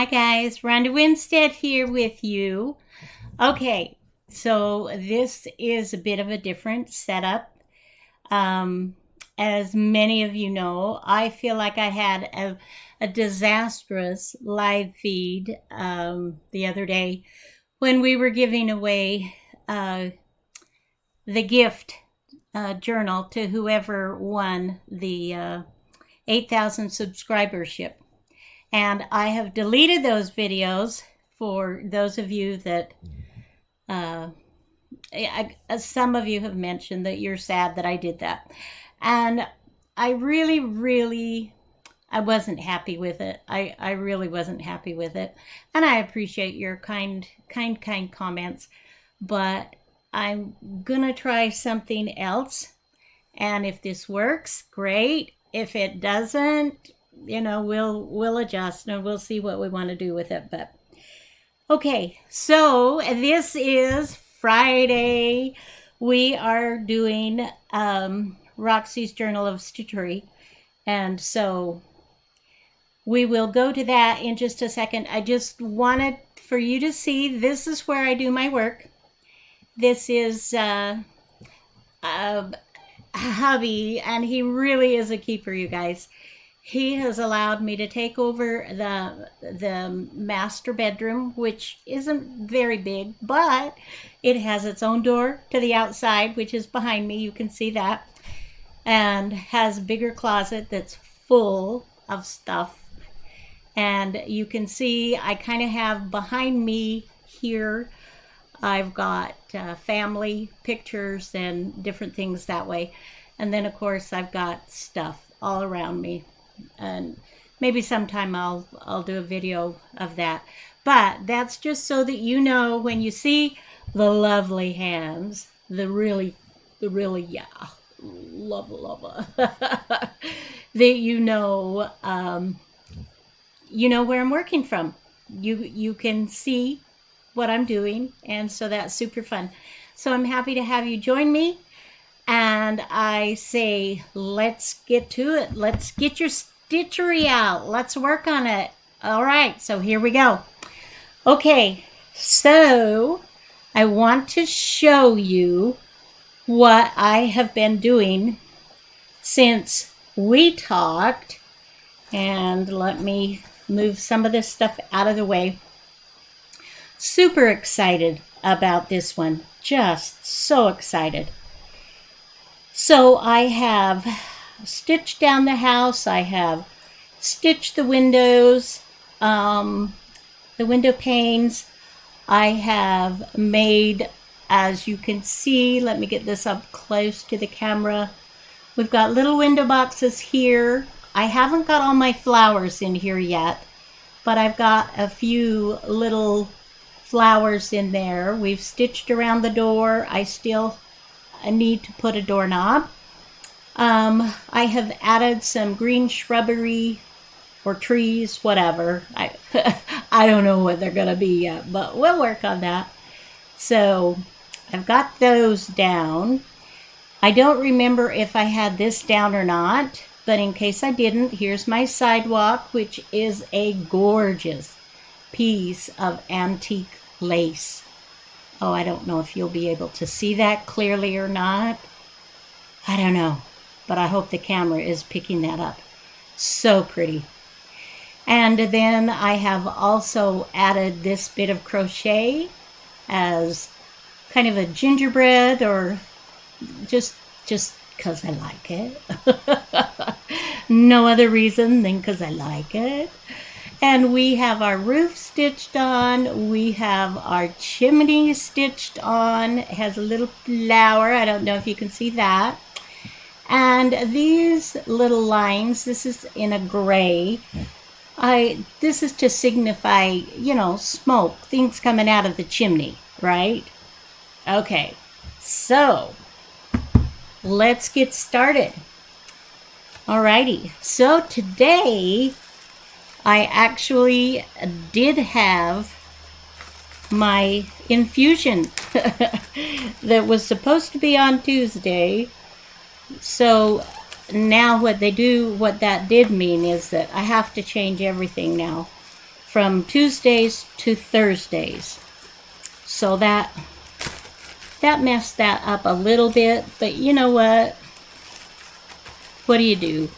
Hi guys, Ronda Winstead here with you. Okay, so this is a bit of a different setup. Um, as many of you know, I feel like I had a disastrous live feed the other day when we were giving away the gift journal to whoever won the 8,000 subscribership. And I have deleted those videos for those of you that, some of you have mentioned that you're sad that I did that. And I really, I wasn't happy with it. I really wasn't happy with it. And I appreciate your kind comments. But I'm gonna try something else. And if this works, great. If it doesn't, we'll adjust and we'll see what we want to do with it. But okay, so this is Friday. We are doing Roxy's Journal of Stitchery, and so we will go to that in just a second. I just wanted for you to see this is where I do my work. This is hubby, and he really is a keeper, you guys. He has allowed me to take over the master bedroom, which isn't very big, but it has its own door to the outside, which is behind me. You can see that. And has a bigger closet that's full of stuff. And you can see I kind of have behind me here, I've got family pictures and different things that way. And then, of course, I've got stuff all around me. And maybe sometime I'll do a video of that. But that's just so that you know when you see the lovely hands, the really, yeah, love, that you know where I'm working from. You can see what I'm doing, and so that's super fun. So I'm happy to have you join me, and I say let's get to it. Let's get your Stitchery out. Let's work on it. All right, so here we go. Okay, so I want to show you what I have been doing since we talked, and let me move some of this stuff out of the way. Super excited about this one. Just so excited. So I have stitched down the house. I have stitched the windows, the window panes. I have made, as you can see, let me get this up close to the camera. We've got little window boxes here. I haven't got all my flowers in here yet, but I've got a few little flowers in there. We've stitched around the door. I still need to put a doorknob. I have added some green shrubbery or trees, whatever. I don't know what they're gonna be yet, but we'll work on that. So I've got those down. I don't remember if I had this down or not, but in case I didn't, here's my sidewalk, which is a gorgeous piece of antique lace. Oh, I don't know if you'll be able to see that clearly or not. I don't know, but I hope the camera is picking that up. So pretty. And then I have also added this bit of crochet as kind of a gingerbread, or just because I like it. No other reason than because I like it. And we have our roof stitched on. We have our chimney stitched on. It has a little flower. I don't know if you can see that. And these little lines, this is in a gray. This is to signify, smoke, things coming out of the chimney, right? Okay, so let's get started. Alrighty, so today I actually did have my infusion that was supposed to be on Tuesday. So now what that did mean is that I have to change everything now from Tuesdays to Thursdays. So that messed that up a little bit, but you know what? What do you do?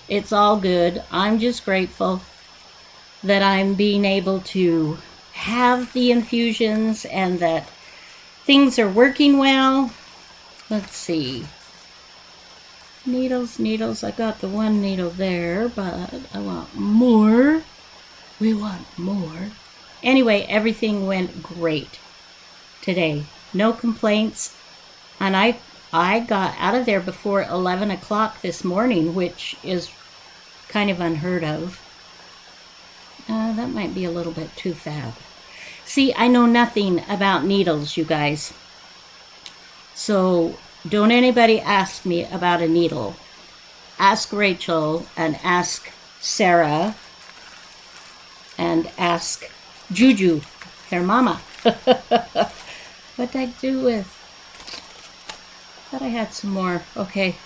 It's all good. I'm just grateful that I'm being able to have the infusions and that things are working well. Let's see. Needles, needles. I got the one needle there, but I want more. We want more. Anyway, everything went great today. No complaints. And I got out of there before 11 o'clock this morning, which is kind of unheard of. That might be a little bit too fat. See, I know nothing about needles, you guys. So don't anybody ask me about a needle. Ask Rachel and ask Sarah and ask Juju, their mama. What'd I do with? Thought I had some more. Okay.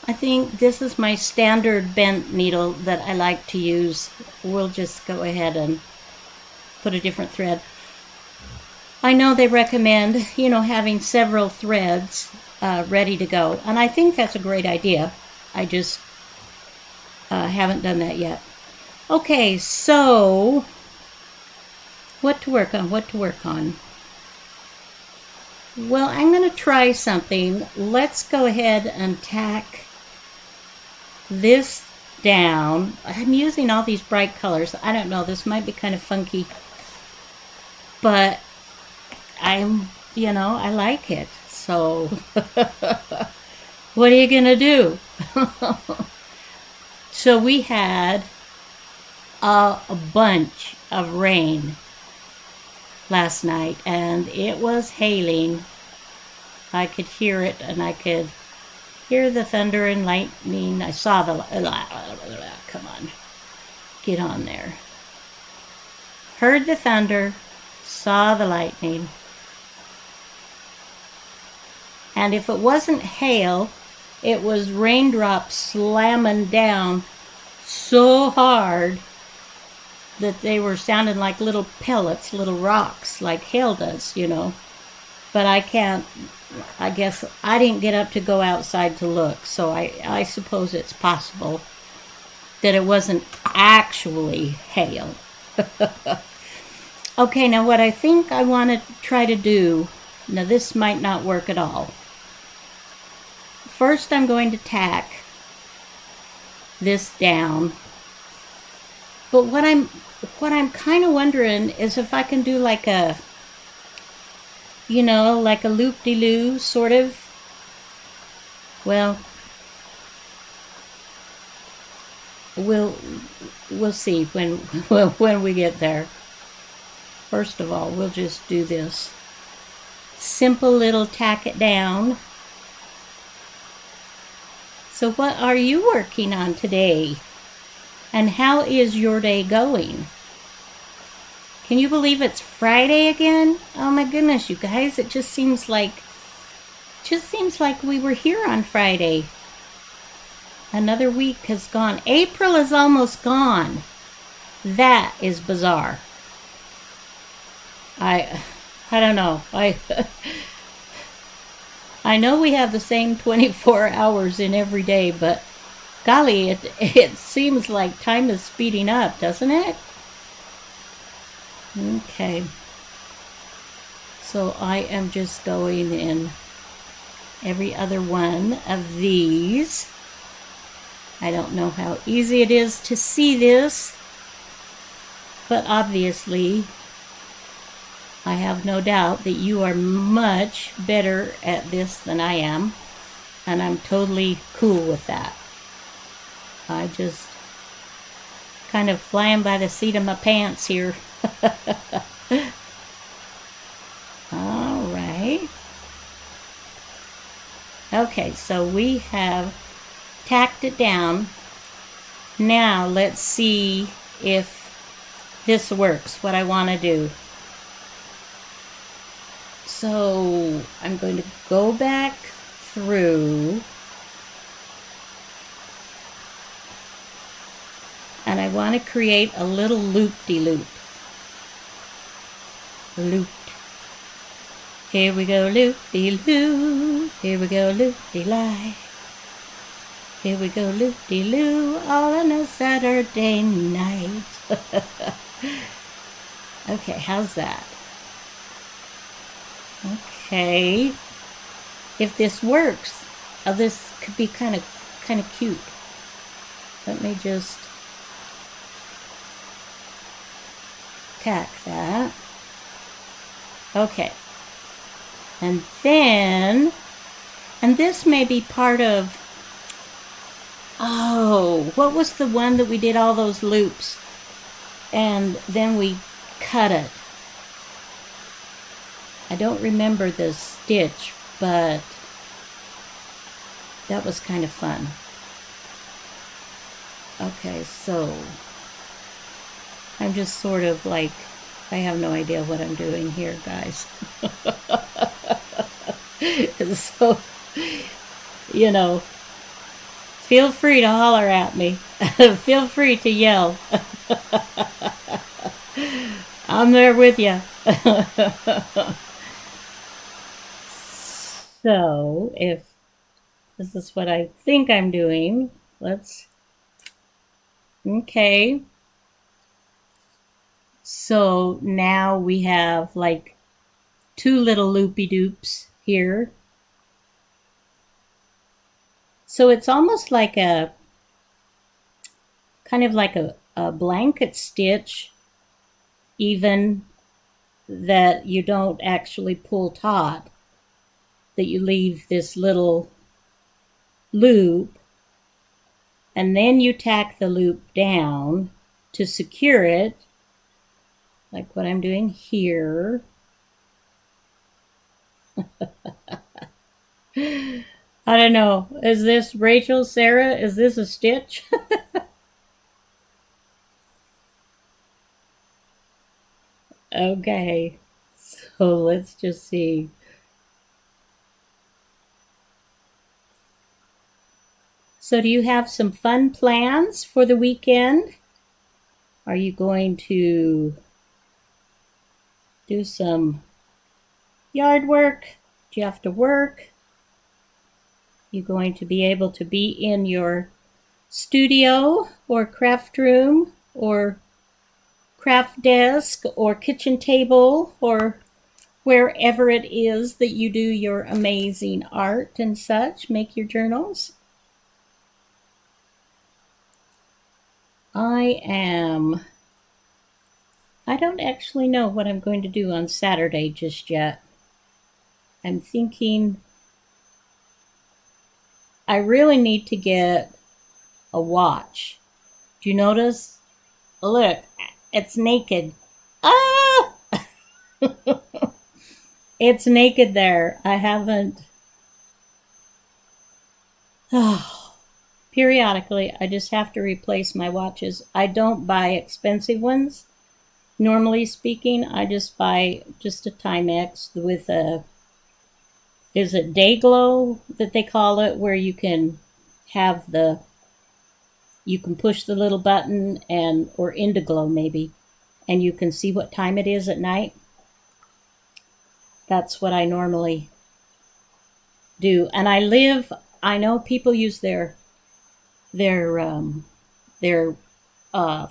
I think this is my standard bent needle that I like to use. We'll just go ahead and put a different thread. I know they recommend, having several threads ready to go. And I think that's a great idea. I just haven't done that yet. Okay, so what to work on? Well, I'm going to try something. Let's go ahead and tack this down. I'm using all these bright colors. I don't know, this might be kind of funky, but I like it. So what are you going to do? So we had a bunch of rain last night, and it was hailing. I could hear it, and I could hear the thunder and lightning. I saw the... Come on. Get on there. Heard the thunder, saw the lightning. And if it wasn't hail, it was raindrops slamming down so hard that they were sounding like little pellets, little rocks, like hail does, But I guess I didn't get up to go outside to look, so I suppose it's possible that it wasn't actually hail. Okay, now what I think I want to try to do, now this might not work at all. First I'm going to tack this down. But what I'm kind of wondering is if I can do like a loop-de-loo sort of. Well, we'll see when we get there. First of all, we'll just do this simple little tack it down. So what are you working on today? And how is your day going? Can you believe it's Friday again? Oh my goodness, you guys, it just seems like we were here on Friday. Another week has gone. April is almost gone. That is bizarre. I don't know. I know we have the same 24 hours in every day, but golly, it seems like time is speeding up, doesn't it? Okay. So I am just going in every other one of these. I don't know how easy it is to see this, but obviously I have no doubt that you are much better at this than I am, and I'm totally cool with that. I just kind of flying by the seat of my pants here. All right. Okay, so we have tacked it down. Now let's see if this works, what I want to do. So I'm going to go back through and I want to create a little loop-de-loop. Looped. Here we go, loop-de-loo. Here we go, loop-de-lie. Here we go, loop-de-loo, all on a Saturday night. Okay, how's that? Okay. If this works, this could be kind of cute. Let me just tack that. Okay. And then, and this may be part of, oh, what was the one that we did all those loops and then we cut it? I don't remember the stitch, but that was kind of fun. Okay, so I'm just sort of like, I have no idea what I'm doing here, guys. So, you know, feel free to holler at me. Feel free to yell. I'm there with you. So, if this is what I think I'm doing, let's, okay. So now we have like 2 little loopy-doops here. So it's almost like a, kind of like a blanket stitch, even that you don't actually pull taut, that you leave this little loop, and then you tack the loop down to secure it, like what I'm doing here. I don't know. Is this Rachel, Sarah? Is this a stitch? Okay. So let's just see. So do you have some fun plans for the weekend? Are you going to do some yard work? Do you have to work? You're going to be able to be in your studio or craft room or craft desk or kitchen table or wherever it is that you do your amazing art and such, make your journals. I don't actually know what I'm going to do on Saturday just yet. I'm thinking I really need to get a watch. Do you notice? Look, it's naked. Ah! It's naked there. I haven't. Oh. Periodically, I just have to replace my watches. I don't buy expensive ones. Normally speaking, I just buy just a Timex with a, is it day glow that they call it, where you can have the, you can push the little button, and, or Indiglow maybe, and you can see what time it is at night. That's what I normally do. And I know people use their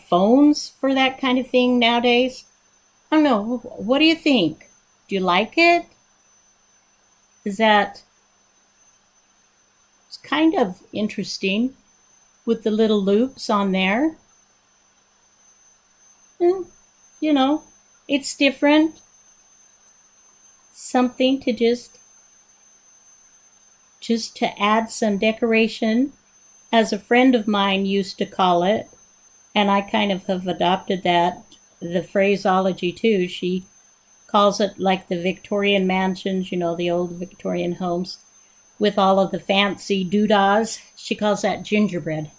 phones for that kind of thing nowadays. I don't know. What do you think? Do you like it? Is that, it's kind of interesting with the little loops on there. You know, it's different. Something to just to add some decoration, as a friend of mine used to call it, and I kind of have adopted that, the phraseology too. She calls it like the Victorian mansions, you know, the old Victorian homes with all of the fancy doodahs. She calls that gingerbread.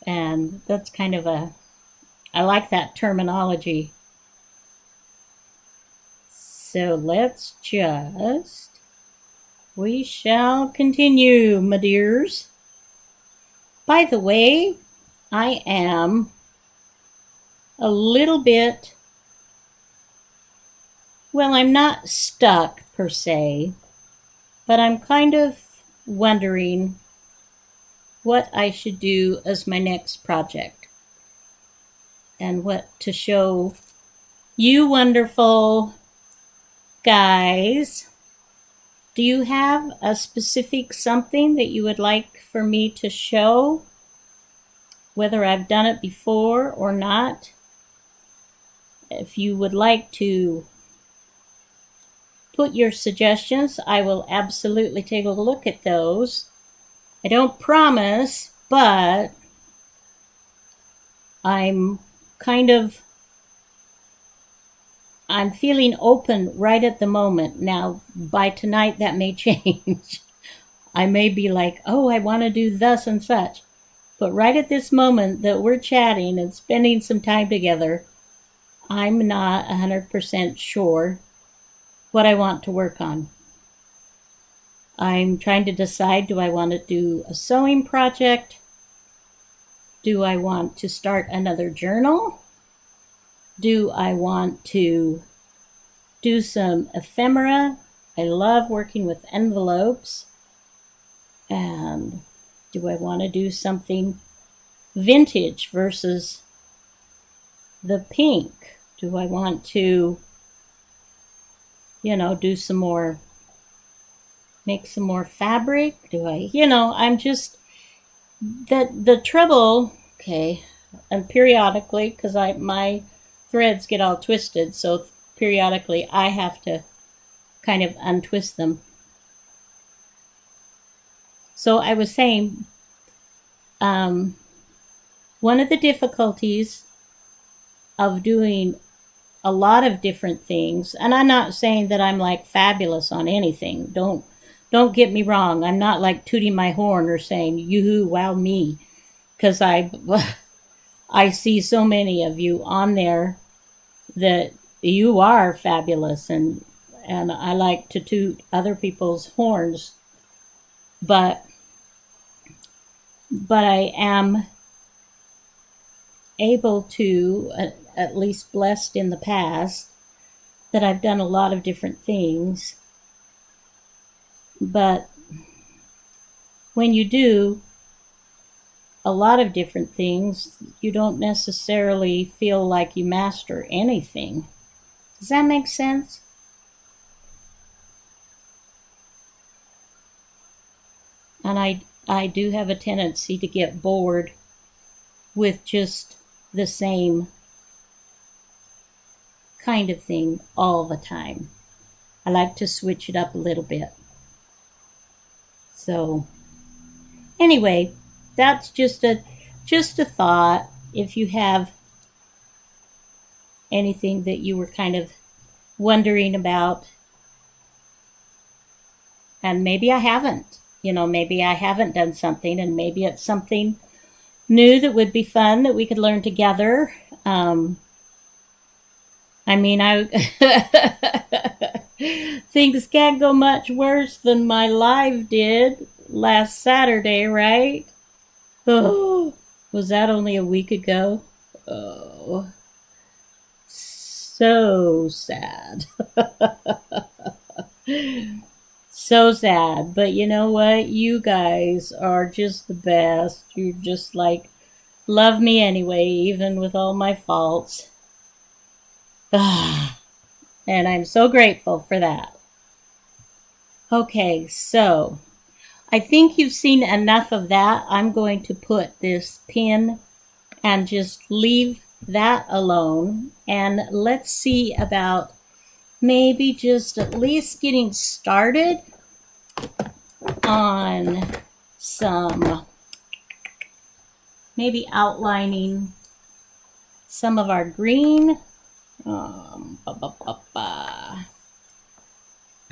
And that's kind of I like that terminology. So let's just, we shall continue, my dears. By the way, I am a little bit, well, I'm not stuck per se, but I'm kind of wondering what I should do as my next project and what to show you wonderful guys. Do you have a specific something that you would like for me to show, whether I've done it before or not? If you would like to put your suggestions, I will absolutely take a look at those. I don't promise, but I'm kind of, I'm feeling open right at the moment. Now, by tonight, that may change. I may be like, oh, I want to do thus and such. But right at this moment that we're chatting and spending some time together, I'm not 100% sure what I want to work on. I'm trying to decide, do I want to do a sewing project? Do I want to start another journal? Do I want to do some ephemera? I love working with envelopes. And do I want to do something vintage versus the pink? Do I want to, do some more, make some more fabric? Do I, I'm just, the trouble, okay, and periodically, because my threads get all twisted, so periodically I have to kind of untwist them. So I was saying, one of the difficulties of doing a lot of different things, and I'm not saying that I'm like fabulous on anything. Don't get me wrong. I'm not like tooting my horn or saying yoo-hoo, wow me, because I see so many of you on there that you are fabulous, and I like to toot other people's horns, but I am able to, at least blessed in the past, that I've done a lot of different things. But when you do a lot of different things, you don't necessarily feel like you master anything. Does that make sense? And I do have a tendency to get bored with just the same kind of thing all the time. I like to switch it up a little bit. So anyway, that's just a thought. If you have anything that you were kind of wondering about, and maybe I haven't, maybe I haven't done something, and maybe it's something new that would be fun that we could learn together. I mean, things can't go much worse than my live did last Saturday, right? Oh, was that only a week ago? Oh, so sad. So sad. But you know what? You guys are just the best. You just like love me anyway, even with all my faults. And I'm so grateful for that. Okay, so I think you've seen enough of that. I'm going to put this pin and just leave that alone. And let's see about maybe just at least getting started on some, maybe outlining some of our green.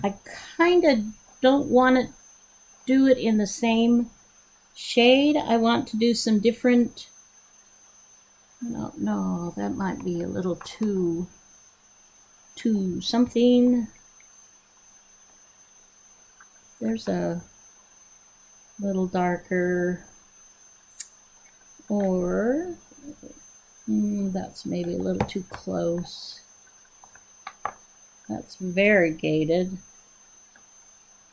I kind of don't want to do it in the same shade. I want to do some different. No, that might be a little too something. There's a little darker. Or that's maybe a little too close. That's variegated.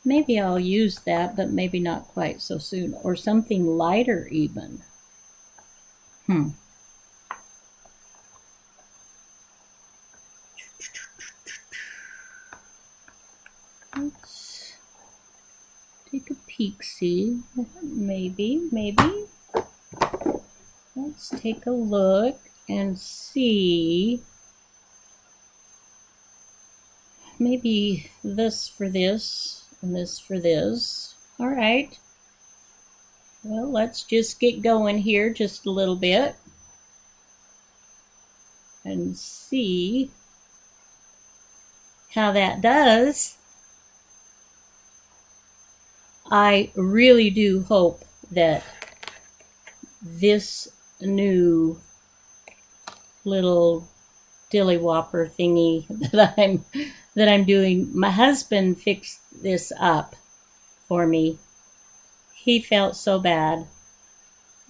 Maybe I'll use that, but maybe not quite so soon. Or something lighter even. Let's take a peek, see. Maybe. Let's take a look and see. Maybe this for this and this for this. All right. Well, let's just get going here just a little bit and see how that does. I really do hope that this new little dilly whopper thingy that I'm doing, my husband fixed this up for me. He felt so bad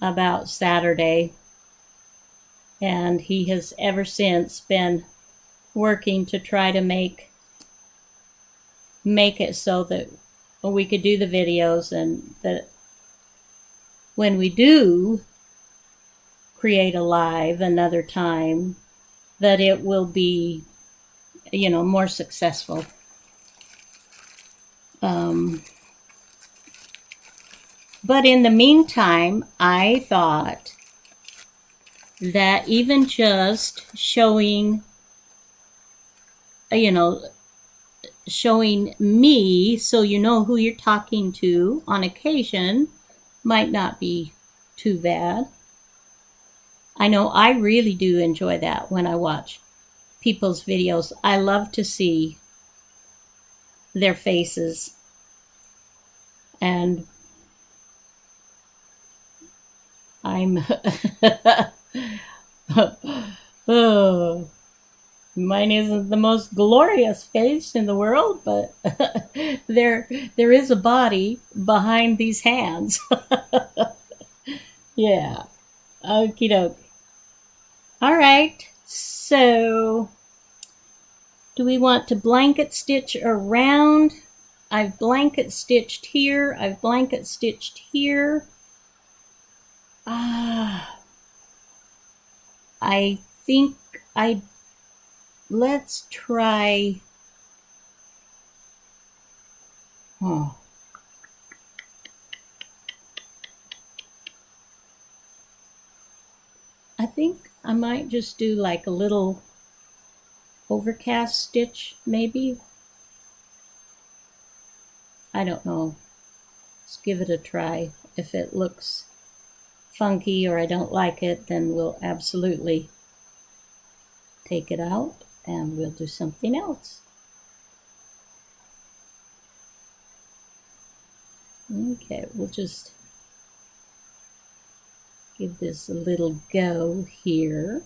about Saturday, and he has ever since been working to try to make it so that we could do the videos, and that when we do create a live another time, that it will be, more successful. But in the meantime, I thought that even just showing me so you know who you're talking to on occasion might not be too bad. I know I really do enjoy that when I watch people's videos. I love to see their faces. And I'm oh, mine isn't the most glorious face in the world, but there is a body behind these hands. Yeah. Okie doke. All right. So, do we want to blanket stitch around? I've blanket stitched here. I've blanket stitched here. I think let's try. I think I might just do like a little overcast stitch, maybe. I don't know. Let's give it a try. If it looks funky or I don't like it, then we'll absolutely take it out and we'll do something else. Okay, we'll just give this a little go here.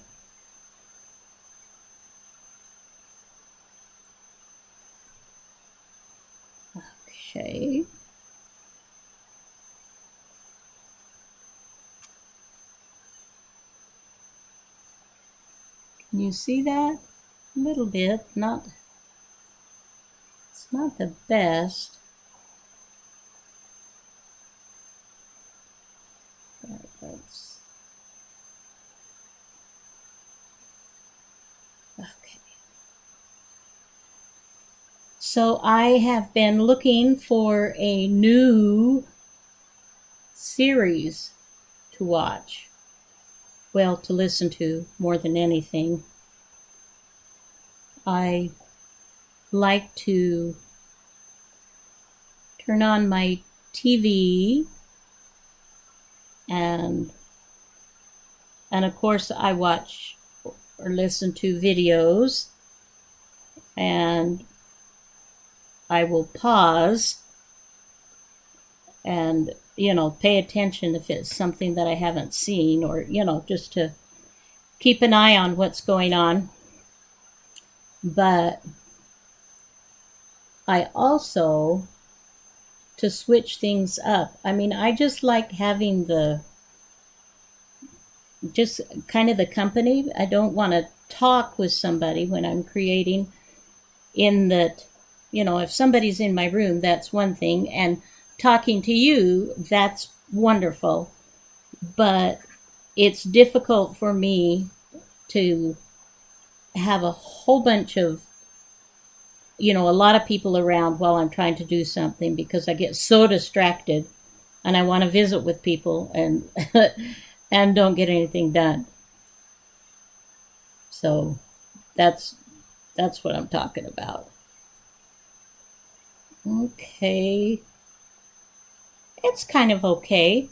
Okay. Can you see that? A little bit, it's not the best. Let's, okay. So I have been looking for a new series to watch. Well, to listen to more than anything. I like to turn on my TV and of course I watch or listen to videos, and I will pause and pay attention if it's something that I haven't seen, or just to keep an eye on what's going on. But I also, to switch things up, I mean, I just like having the just kind of the company. I don't want to talk with somebody when I'm creating, in that, if somebody's in my room, that's one thing, and talking to you, that's wonderful. But it's difficult for me to have a whole bunch of, a lot of people around while I'm trying to do something, because I get so distracted and I want to visit with people and and don't get anything done. So that's what I'm talking about. Okay. It's kind of okay.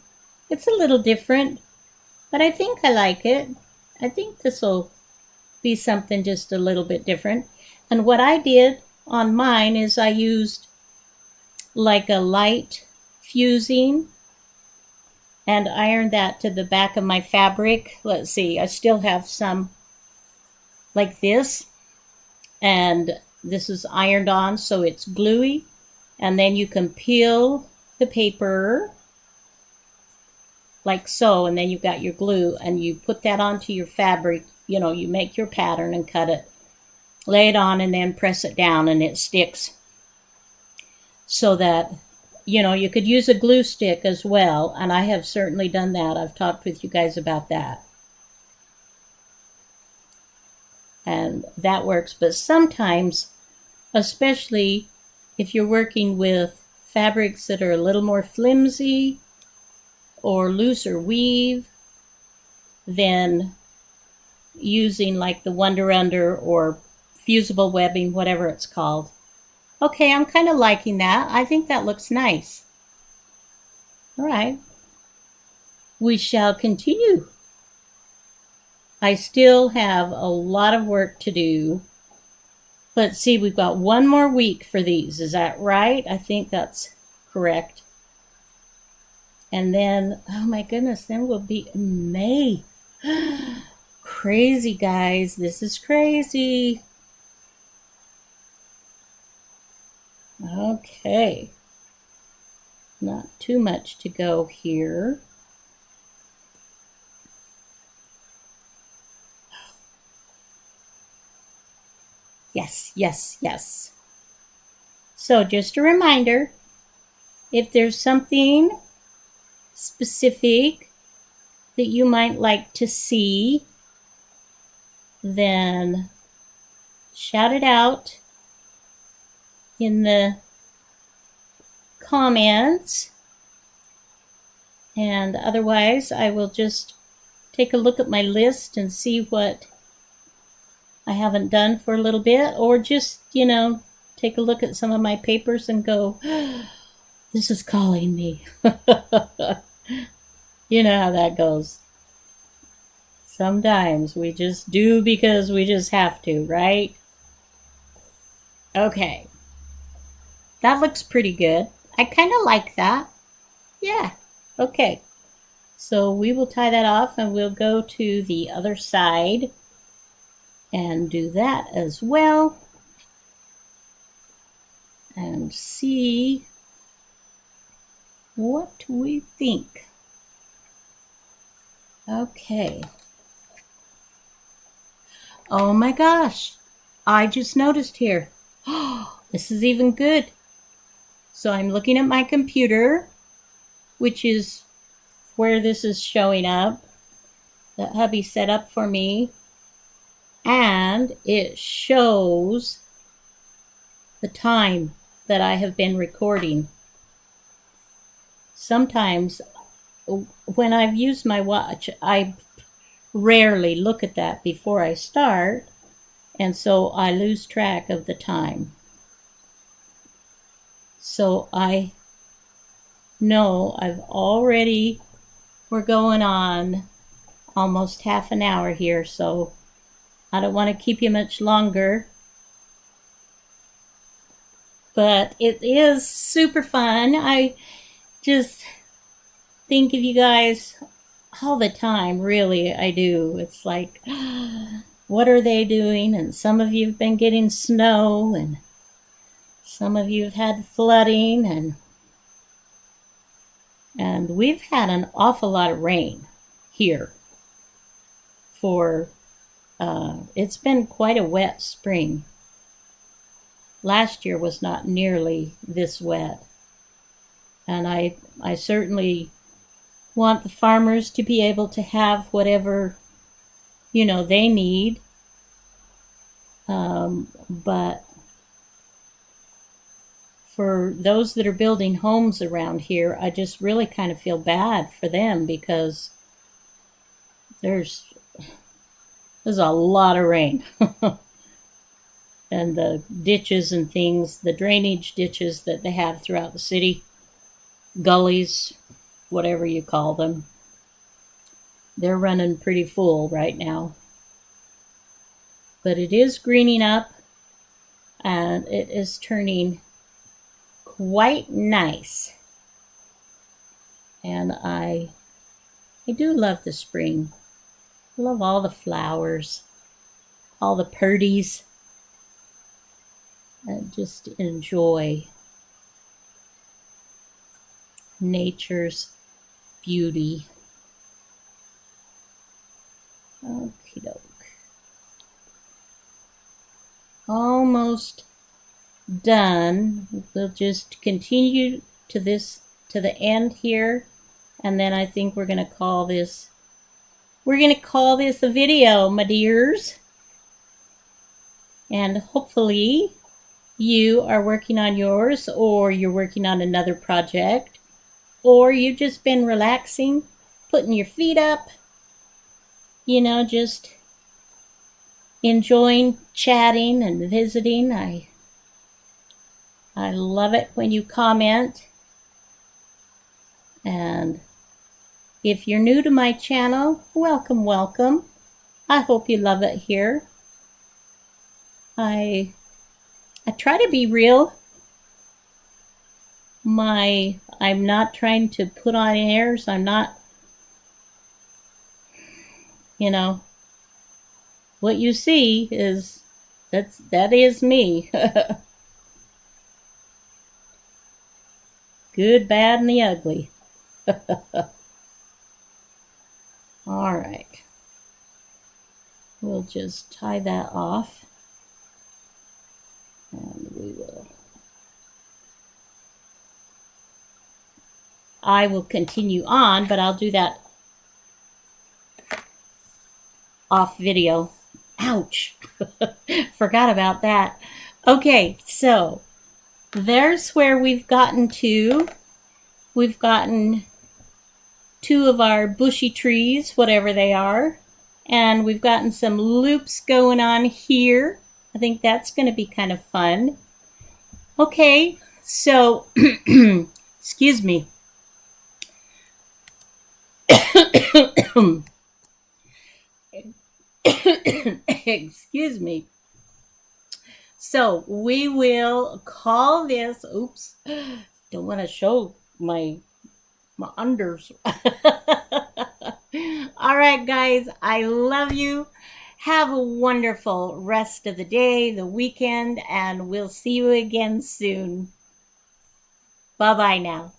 It's a little different, but I think I like it. I think this will be something just a little bit different. And what I did on mine is I used like a light fusing and ironed that to the back of my fabric. Let's see, I still have some like this, and this is ironed on so it's gluey. And then you can peel the paper like so, and then you've got your glue, and you put that onto your fabric. You make your pattern and cut it, lay it on, and then press it down, and it sticks. So that, you could use a glue stick as well, and I have certainly done that. I've talked with you guys about that. And that works, but sometimes, especially if you're working with fabrics that are a little more flimsy or looser weave, then using like the Wonder Under or fusible webbing, whatever it's called. Okay, I'm kind of liking that. I think that looks nice. All right. We shall continue. I still have a lot of work to do. Let's see, we've got one more week for these. Is that right? I think that's correct. And then, oh my goodness, then we'll be in May. Crazy, guys. This is crazy. Okay. Not too much to go here. Yes, yes, yes. So just a reminder, if there's something specific that you might like to see, then shout it out in the comments. And otherwise, I will just take a look at my list and see what I haven't done for a little bit, or just, take a look at some of my papers and go, this is calling me. You know how that goes. Sometimes we just do because we just have to, right? Okay. That looks pretty good. I kind of like that. Yeah. Okay. So we will tie that off, and we'll go to the other side and do that as well, and see what we think. Okay. Oh my gosh, I just noticed here. Oh, this is even good. So I'm looking at my computer, which is where this is showing up, that hubby set up for me, and it shows the time that I have been recording. Sometimes when I've used my watch, I rarely look at that before I start, and so I lose track of the time. So I know we're going on almost half an hour here, so I don't want to keep you much longer. But it is super fun. I just think of you guys all the time, really, I do. It's like, what are they doing? And some of you have been getting snow, and some of you have had flooding, and we've had an awful lot of rain here. for, it's been quite a wet spring. Last year was not nearly this wet. And I certainly want the farmers to be able to have whatever, they need. But for those that are building homes around here, I just really kind of feel bad for them because there's a lot of rain. And the ditches and things, the drainage ditches that they have throughout the city, gullies, whatever you call them, they're running pretty full right now. But it is greening up, and it is turning quite nice. And I do love the spring. I love all the flowers, all the purdies. And just enjoy nature's beauty. Okie doke. Almost done. We'll just continue to the end here, and then I think we're gonna call this a video, my dears. And hopefully you are working on yours, or you're working on another project, or you've just been relaxing, putting your feet up, just enjoying chatting and visiting. I love it when you comment. And if you're new to my channel, welcome, welcome. I hope you love it here. I try to be real. I'm not trying to put on airs. I'm not, what you see is, that is me. Good, bad, and the ugly. All right. We'll just tie that off. And I will continue on, but I'll do that off video. Ouch. Forgot about that. Okay, so there's where we've gotten to. We've gotten two of our bushy trees, whatever they are, and we've gotten some loops going on here. I think that's going to be kind of fun. Okay, so, excuse me. Excuse me. So we will call this, oops, don't want to show my unders. All right, guys, I love you. Have a wonderful rest of the day, the weekend, and we'll see you again soon. Bye-bye now.